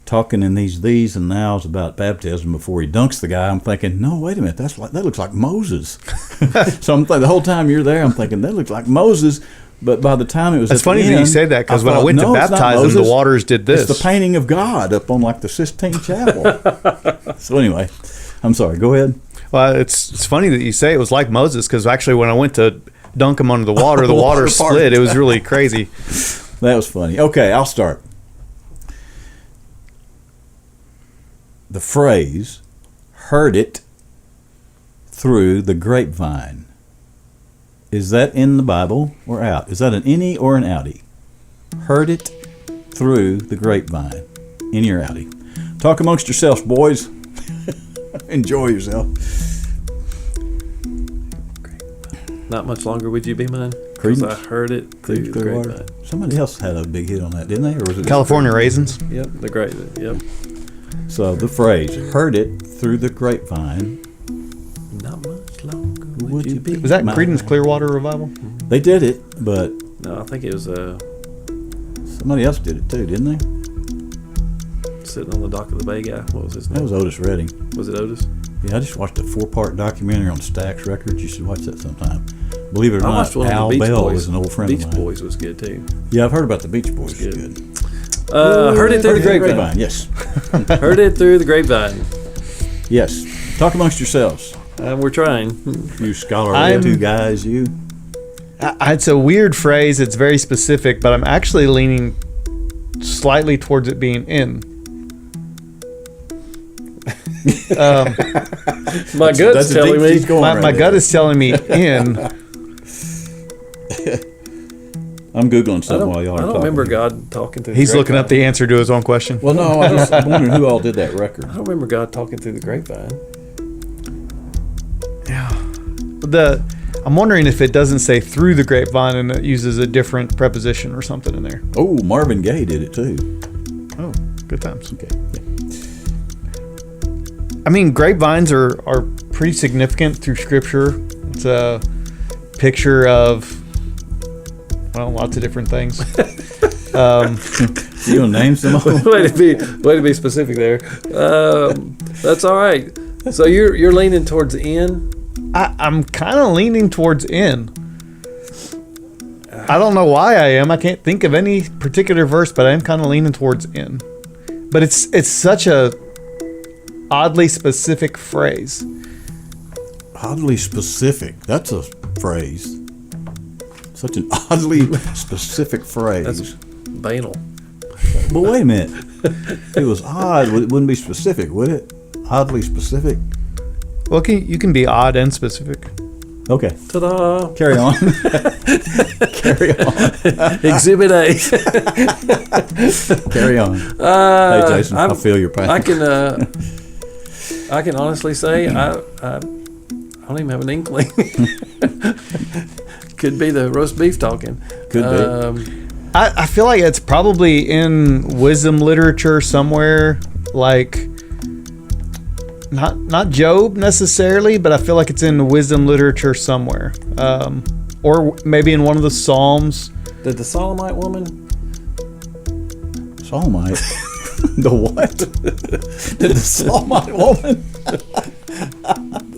talking in these and nows about baptism before he dunks the guy, I'm thinking, no, wait a minute, that looks like Moses. So I'm thinking, the whole time you're there, I'm thinking, that looks like Moses. But by the time it was It's funny that you say that, because when I went to baptize him, the waters did this. It's the painting of God up on like the Sistine Chapel. So anyway, I'm sorry, go ahead. Well, it's funny that you say it was like Moses, because actually when I went to dunk him under the water, the water split. It was really crazy. That was funny. Okay, I'll start. The phrase, heard it through the grapevine. Is that in the Bible or out? Is that an Inny or an Outty? Heard it through the grapevine. Inny or Outty? Talk amongst yourselves, boys. Enjoy yourself. Not much longer would you be mine? Credence? I heard it through the grapevine. Somebody else had a big hit on that, didn't they? Or was it California Raisins. Yep, the grapevine. Yep. So the phrase, heard it through the grapevine. Not much longer would you be? Was that Creedence Clearwater Revival? They did it, but No, I think it was somebody else did it too, didn't they? sitting on the dock of the bay guy. What was his name? That was Otis Redding. Was it Otis? Yeah, I just watched a 4-part documentary on Stax Records. You should watch that sometime. Believe it or I not, watched one Al of the Beach Bell Boys. is an old friend Beach of mine. Boys was good too. Yeah, I've heard about the Beach Boys. Good. Good. Heard it through the grapevine. Yes. Heard it through the grapevine. Yes. Talk amongst yourselves. We're trying. You scholarly two guys, you. It's a weird phrase. It's very specific, but I'm actually leaning slightly towards it being in. My gut's telling me. My gut is telling me in. I'm Googling something while y'all are I don't talking. remember God talking through the He's looking grapevine. up the answer to his own question. Well, no, I'm wondering who all did that record. I don't remember God talking through the grapevine. I'm wondering if it doesn't say through the grapevine and it uses a different preposition or something in there. Oh, Marvin Gaye did it too. Oh, good times. Okay. Yeah. I mean, grapevines are pretty significant through Scripture. It's a picture of, well, lots of different things. You gonna name some of them? way to be specific there. That's all right. So you're leaning towards the in. I'm kind of leaning towards in. I don't know why I am. I can't think of any particular verse, but I am kind of leaning towards in. But it's such a oddly specific phrase. Oddly specific. That's a phrase. Such an oddly specific phrase. That's banal. But wait a minute. If it was odd, it wouldn't be specific, would it? Oddly specific? Well, you can be odd and specific. Okay. Ta-da! Carry on. Carry on. Exhibit A. Carry on. Hey, Jason, I feel your pain. I can honestly say I don't even have an inkling. Could be the roast beef talking. Could be. I feel like it's probably in wisdom literature somewhere, like not Job necessarily, but I feel like it's in the wisdom literature somewhere, or maybe in one of the Psalms. Did the Sodomite woman? Sodomite? The what? Did the Sodomite woman?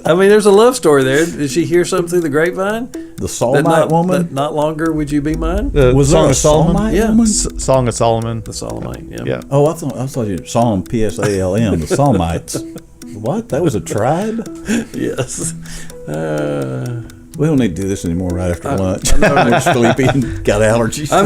I mean, there's a love story there. Did she hear something through the grapevine? The Sodomite woman? That not longer would you be mine? The Was Song there a of Solomon? Sodomite Yeah. woman? Song of Solomon. The Sodomite, yeah. Yeah. Oh, I thought you Psalm Psalm, the Psalmites. What? That was a tribe? Yes. We don't need to do this anymore right after lunch. I know. I'm sleepy and got allergies. I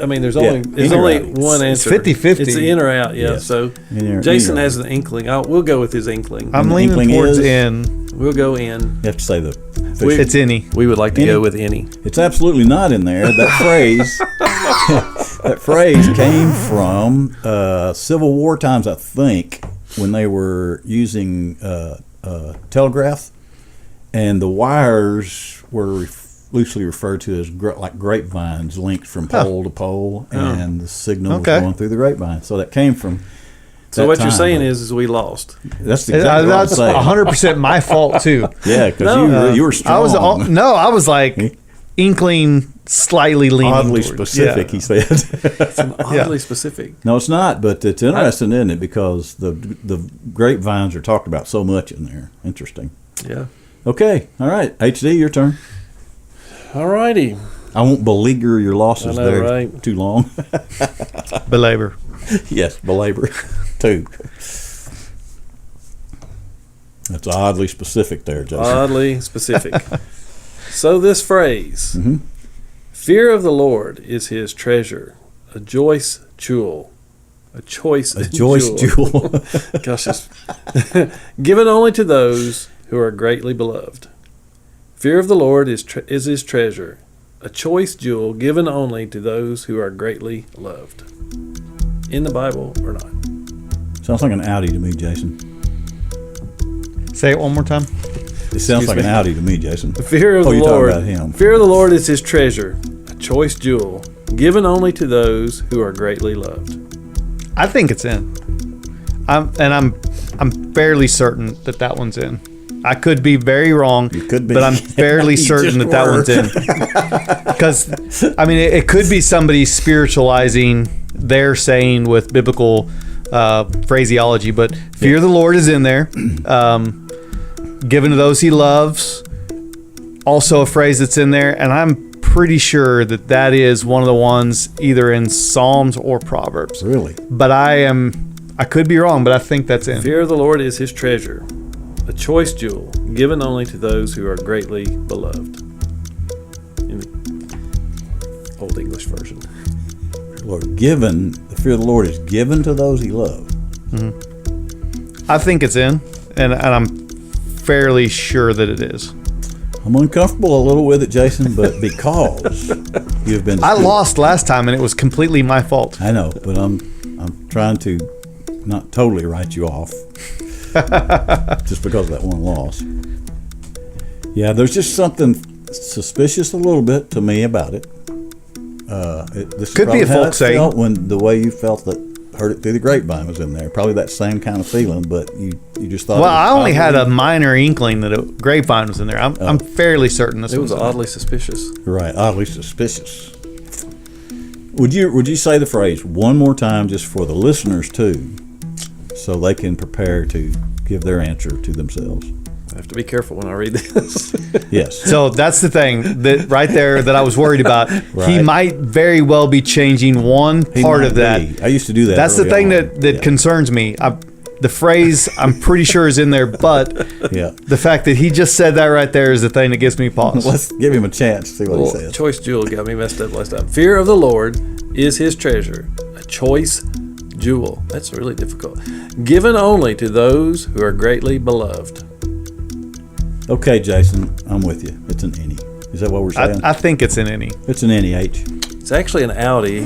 mean, there's only in or out. one It's answer. 50-50. It's in or out, yeah. Yes. So In or Jason out. has an inkling. We'll go with his inkling. I'm the leaning inkling towards is- in. We'll go in. You have to say the. It's Inny. We would like to Inny? go with Inny. It's absolutely not in there. That phrase, that phrase came from Civil War times, I think, when they were using telegraph, and the wires were loosely referred to as like grapevines, linked from pole to pole, and the signal was going through the grapevine. So that came from. So what you're saying is we lost. That's exactly what I'm That's saying. 100% my fault too. Yeah, because you were strong. I was like inkling slightly leaning. Oddly towards. specific, Yeah. he said. It's oddly specific. No, it's not, but it's interesting, isn't it? Because the grapevines are talked about so much in there. Interesting. Yeah. Okay, all right. HD, your turn. All righty. I won't beleaguer your losses I know, there right? too long. Belabor. Yes, belabor. Two. That's oddly specific there, Jason. Oddly specific. So this phrase, fear of the Lord is his treasure, a choice jewel. A choice jewel. Gosh, it's given only to those who are greatly beloved. Fear of the Lord is his treasure, a choice jewel given only to those who are greatly loved. In the Bible or not? Sounds like an Outty to me, Jason. Say it one more time. It sounds like an Outty to me, Jason. Fear of the you're Lord. talking about him. Fear of the Lord is his treasure, a choice jewel, given only to those who are greatly loved. I think it's in. I'm fairly certain that one's in. I could be very wrong, You could be. but I'm fairly You certain just that were. one's in. Because I mean, it could be somebody spiritualizing their saying with biblical phraseology, but fear of the Lord is in there. Given to those he loves, also a phrase that's in there, and I'm pretty sure that is one of the ones either in Psalms or Proverbs. Really? But I could be wrong, but I think that's in. Fear of the Lord is his treasure, a choice jewel, given only to those who are greatly beloved. In the Old English version. Lord, the fear of the Lord is given to those he loves. I think it's in, and I'm fairly sure that it is. I'm uncomfortable a little with it, Jason, but because you've been... I lost last time, and it was completely my fault. I know, but I'm trying to not totally write you off just because of that one loss. Yeah, there's just something suspicious a little bit to me about it. This is Could be probably a how folk it saying. felt when the way you felt that heard it through the grapevine was in there. Probably that same kind of feeling, but you just thought. Well, it was I only had a oddly- minor inkling that a grapevine was in there. I'm fairly certain this It was was in there. oddly suspicious. Right, oddly suspicious. Would you say the phrase one more time just for the listeners too, so they can prepare to give their answer to themselves? I have to be careful when I read this. Yes. So that's the thing that right there that I was worried about. He Right. might very well be changing one He part might of that. be. I used to do that. That's the early thing on. that Yeah. concerns me. the phrase I'm pretty sure is in there, but Yeah. the fact that he just said that right there is the thing that gives me pause. Let's give him a chance. See what he says. Choice jewel got me messed up last time. Fear of the Lord is his treasure, a choice jewel. That's really difficult. Given only to those who are greatly beloved. Okay, Jason, I'm with you. It's an Inny. Is that what we're saying? I think it's an Inny. It's an Inny, H. It's actually an Outty.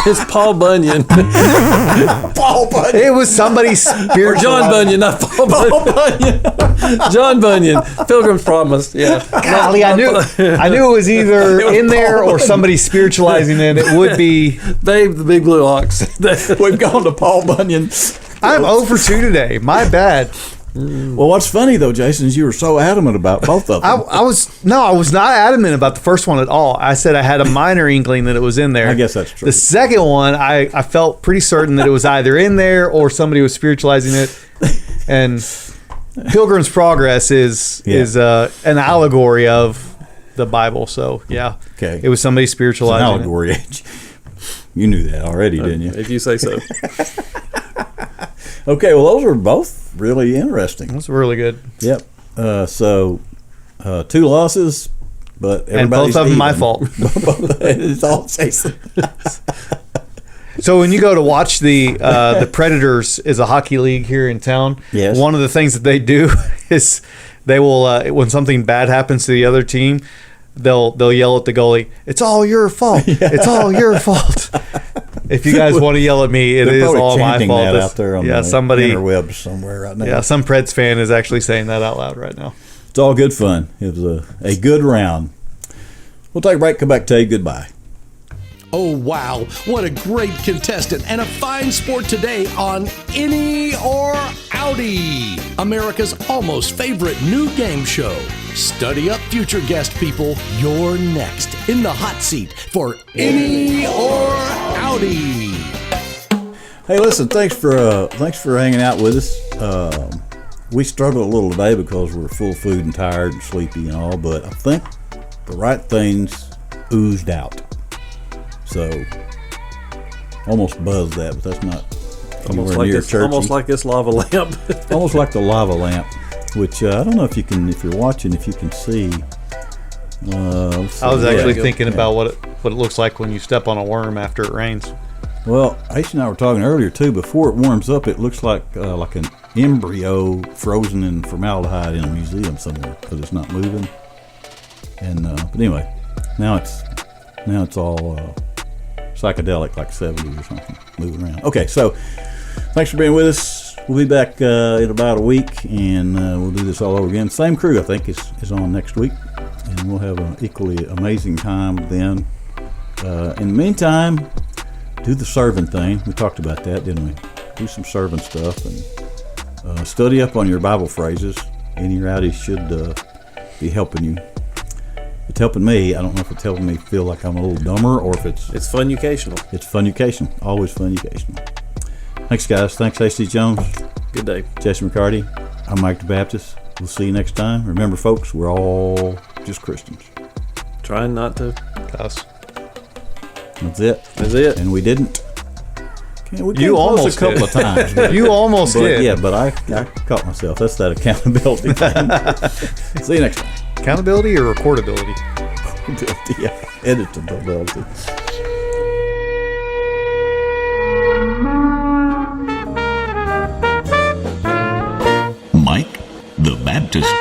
It's Paul Bunyan. Paul Bunyan. It was somebody's spiritual. Or John Bunyan, not Paul Bunyan. John Bunyan. Pilgrim's Promise. Yeah. Golly, I knew it was either in there or somebody spiritualizing it. It would be Babe, the Big Blue Ox. We've gone to Paul Bunyan. I'm 0 for 2 today. My bad. Well, what's funny though, Jason, is you were so adamant about both of them. I was not adamant about the first one at all. I said I had a minor inkling that it was in there. I guess that's true. The second one, I felt pretty certain that it was either in there or somebody was spiritualizing it. And Pilgrim's Progress is an allegory of the Bible. So yeah, Okay. it was somebody It's an spiritualizing it. allegory. You knew that already, didn't you? If you say so. Okay, well, those are both really interesting. That's really good. Yep. So 2 losses, but And both everybody's of them my even. fault. It's all Jason. So when you go to watch the Predators is a hockey league here in town. Yes. One of the things that they do is they will when something bad happens to the other team, they'll yell at the goalie, "It's all your fault. It's all your fault." If you guys want to yell at me, it They're is probably all my chanting fault. that This- out there on yeah, the somebody. interwebs somewhere right now. Yeah, some Preds fan is actually saying that out loud right now. It's all good fun. It was a good round. We'll take a break, come back and tell you goodbye. Oh, wow. What a great contestant and a fine sport today on Inny or Outty, America's almost favorite new game show. Study up, future guest people. You're next in the hot seat for Inny or Outty. Hey, listen, thanks for hanging out with us. We struggled a little today because we're full of food and tired and sleepy and all, but I think the right things oozed out. So, almost buzzed that, but that's not anywhere near churchy. Almost like this lava lamp. Almost like the lava lamp, which I don't know if you're watching, if you can see. Let's see. I was actually Yeah. thinking about what it looks like when you step on a worm after it rains. Well, H and I were talking earlier too. Before it warms up, it looks like an embryo frozen in formaldehyde in a museum somewhere because it's not moving. And but anyway, now it's all psychedelic, like 70s or something, moving around. Okay, so thanks for being with us. We'll be back in about a week, and we'll do this all over again. Same crew, I think, is on next week, and we'll have an equally amazing time then. In the meantime, do the serving thing. We talked about that, didn't we? Do some serving stuff and study up on your Bible phrases. Any rowdy should be helping you. It's helping me. I don't know if it's helping me feel like I'm a little dumber or if it's Funnucational. It's funnucation. Always funnucational. Thanks, guys. Thanks, AC Jones. Good day. Jason Ricciardi. I'm Mike the Baptist. We'll see you next time. Remember, folks, we're all just Christians. Trying not to. Cuss. That's it. That's it. And we didn't. We came You close almost a couple of times. But, You almost but did. yeah, but I caught myself. That's that accountability thing. See you next time. Accountability or recordability? Yeah, editability. Mike the Baptist.